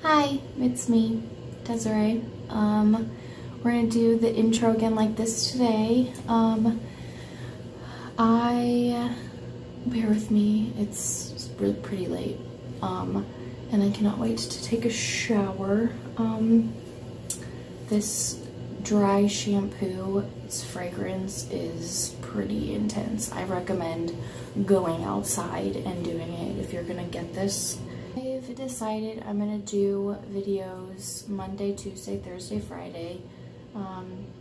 Hi, it's me, Desiree. We're gonna do the intro again like this today. Bear with me, it's pretty late, and I cannot wait to take a shower. This dry shampoo, its fragrance is pretty intense. I recommend going outside and doing it if you're gonna get this. I've decided I'm gonna do videos Monday, Tuesday, Thursday, Friday,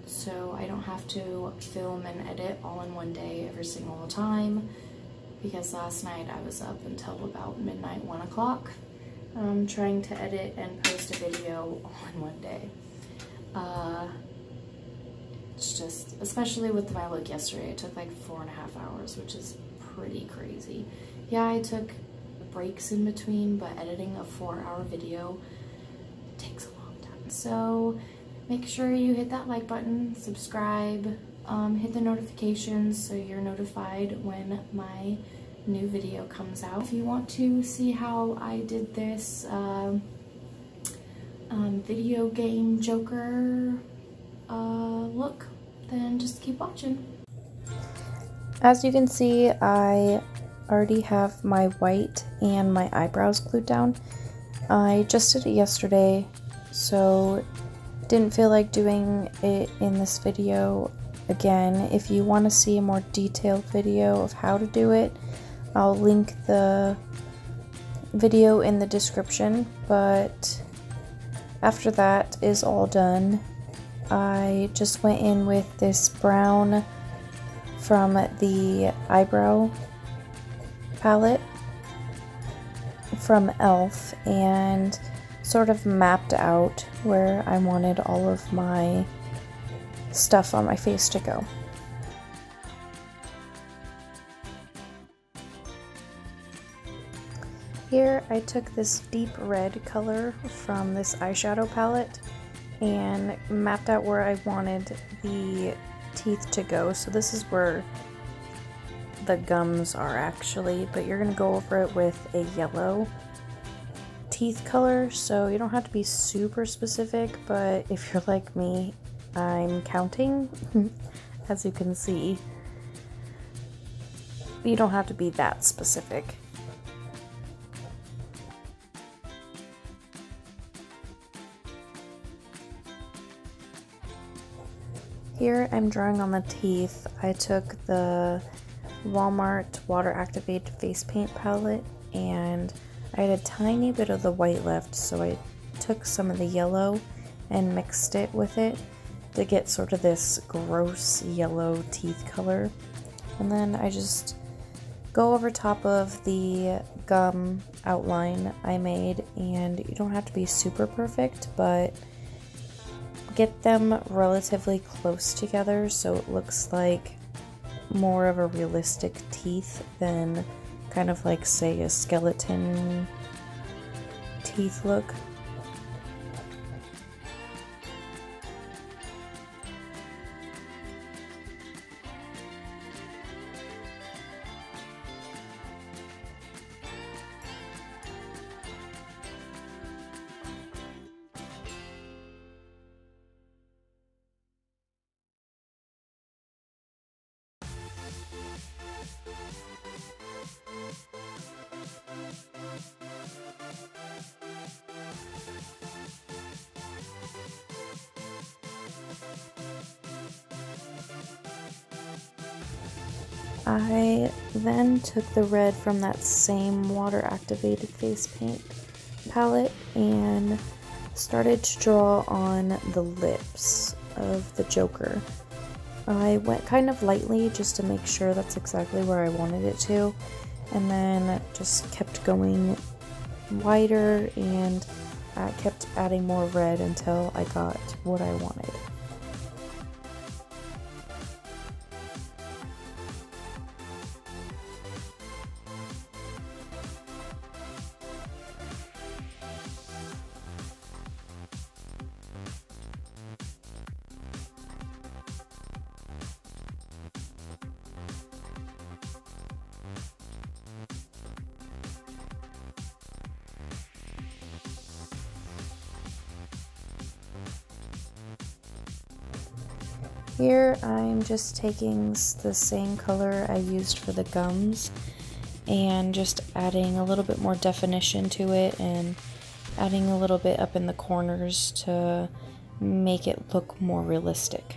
so I don't have to film and edit all in one day every single time, because last night I was up until about midnight, 1 o'clock, trying to edit and post a video all in one day. It's just, especially with my look yesterday, it took like 4.5 hours, which is pretty crazy. Yeah, I took breaks in between, but editing a 4-hour video takes a long time. So make sure you hit that like button, subscribe, hit the notifications so you're notified when my new video comes out. If you want to see how I did this video game Joker look, then just keep watching. As you can see, I already have my white and my eyebrows glued down. I just did it yesterday, so didn't feel like doing it in this video again. If you want to see a more detailed video of how to do it, I'll link the video in the description. But after that is all done, I just went in with this brown from the eyebrow palette from e.l.f. and sort of mapped out where I wanted all of my stuff on my face to go. Here I took this deep red color from this eyeshadow palette and mapped out where I wanted the teeth to go. So this is where the gums are actually, but you're gonna go over it with a yellow teeth color, so you don't have to be super specific, but if you're like me, I'm counting, as you can see. You don't have to be that specific. Here I'm drawing on the teeth. I took the Walmart water activated face paint palette and I had a tiny bit of the white left, so I took some of the yellow and mixed it with it to get sort of this gross yellow teeth color. And then I just go over top of the gum outline I made, and you don't have to be super perfect, but get them relatively close together so it looks like more of a realistic teeth than kind of like, say, a skeleton teeth look. I then took the red from that same water activated face paint palette and started to draw on the lips of the Joker. I went kind of lightly just to make sure that's exactly where I wanted it to, and then just kept going wider and I kept adding more red until I got what I wanted. Here I'm just taking the same color I used for the gums and just adding a little bit more definition to it and adding a little bit up in the corners to make it look more realistic.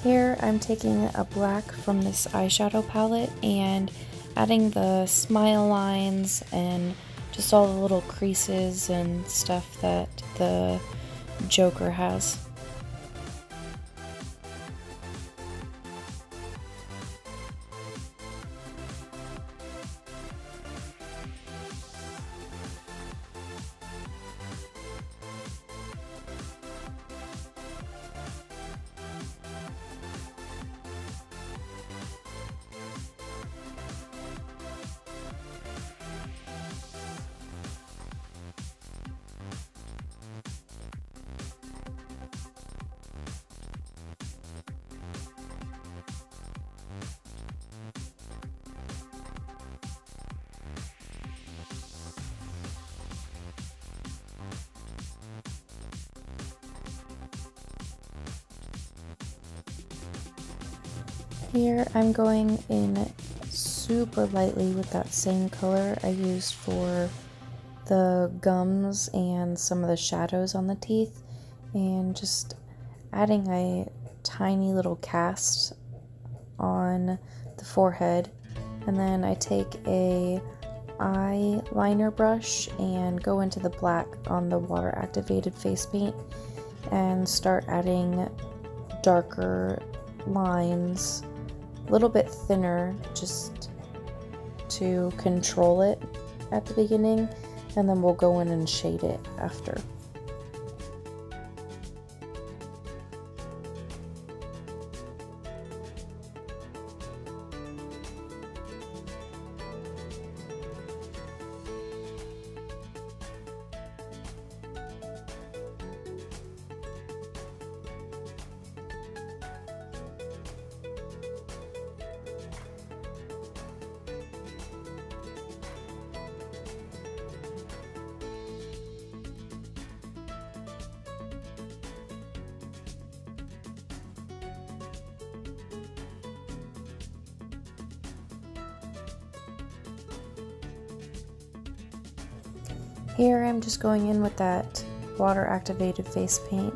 Here I'm taking a black from this eyeshadow palette and adding the smile lines and just all the little creases and stuff that the Joker has. Here I'm going in super lightly with that same color I used for the gums and some of the shadows on the teeth, and just adding a tiny little cast on the forehead. And then I take a eyeliner brush and go into the black on the water activated face paint and start adding darker lines, a little bit thinner, just to control it at the beginning, and then we'll go in and shade it after. Here I'm just going in with that water activated face paint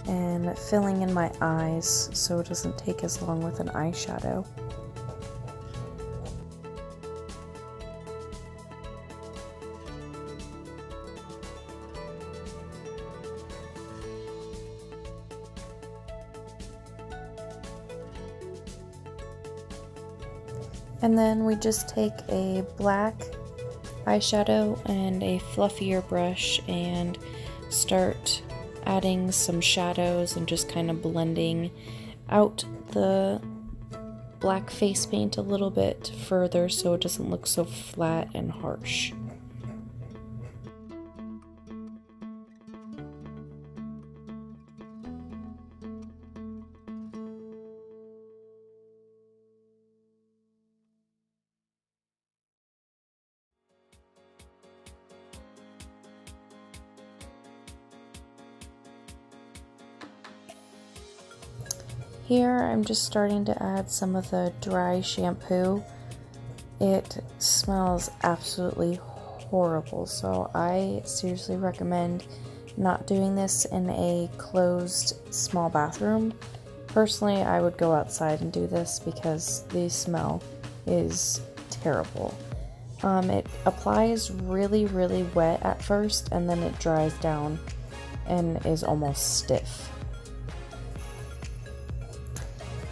and filling in my eyes so it doesn't take as long with an eyeshadow. And then we just take a black eyeshadow and a fluffier brush and start adding some shadows and just kind of blending out the black face paint a little bit further so it doesn't look so flat and harsh. Here I'm just starting to add some of the dry shampoo. It smells absolutely horrible, so I seriously recommend not doing this in a closed small bathroom. Personally, I would go outside and do this because the smell is terrible. It applies really wet at first and then it dries down and is almost stiff.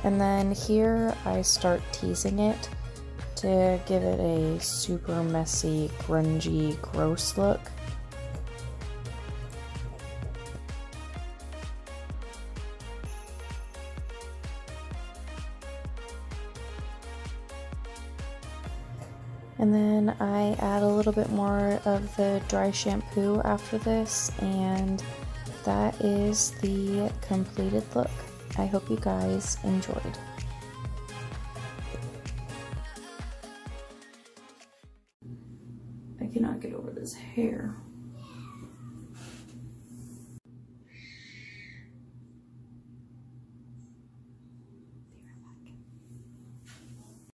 And then here I start teasing it to give it a super messy, grungy, gross look. And then I add a little bit more of the dry shampoo after this, and that is the completed look. I hope you guys enjoyed. I cannot get over this hair.